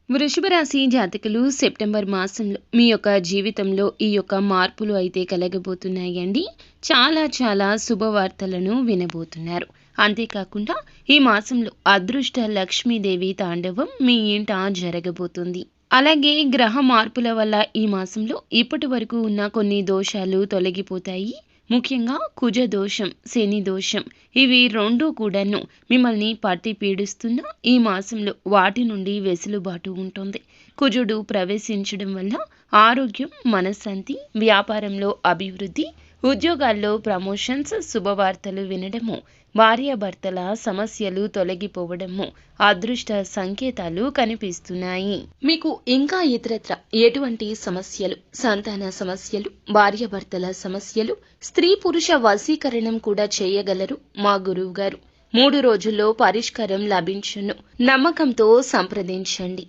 వృషభ రాశి జాతకులు సెప్టెంబర్ మాసంలో మీ యొక్క జీవితంలో ఈ యొక్క మార్పులు అయితే కలగబోతున్నాయండి. చాలా చాలా శుభవార్తలను వినబోతున్నారు. అంతేకాకుండా ఈ మాసంలో అదృష్ట లక్ష్మీదేవి తాండవం మీ ఇంట జరగబోతుంది. అలాగే గ్రహ మార్పుల వల్ల ఈ మాసంలో ఇప్పటి వరకు ఉన్న కొన్ని దోషాలు తొలగిపోతాయి. ముఖ్యంగా కుజ దోషం, శని దోషం ఇవి రెండూ కూడాను మిమ్మల్ని పట్టి పీడిస్తున్న ఈ మాసంలో వాటి నుండి వెసులుబాటు ఉంటుంది. కుజుడు ప్రవేశించడం వల్ల ఆరోగ్యం, మనశ్శాంతి, వ్యాపారంలో అభివృద్ధి, ఉద్యోగాల్లో ప్రమోషన్స్, శుభవార్తలు వినడము, భార్యాభర్తల సమస్యలు తొలగిపోవడము అదృష్ట సంకేతాలు కనిపిస్తున్నాయి. మీకు ఇంకా ఇతరత్ర ఎటువంటి సమస్యలు, సంతాన సమస్యలు, భార్యాభర్తల సమస్యలు, స్త్రీ పురుష వశీకరణం కూడా చేయగలరు మా గురువు గారు. 3 రోజుల్లో పరిష్కారం లభించును. నమ్మకంతో సంప్రదించండి.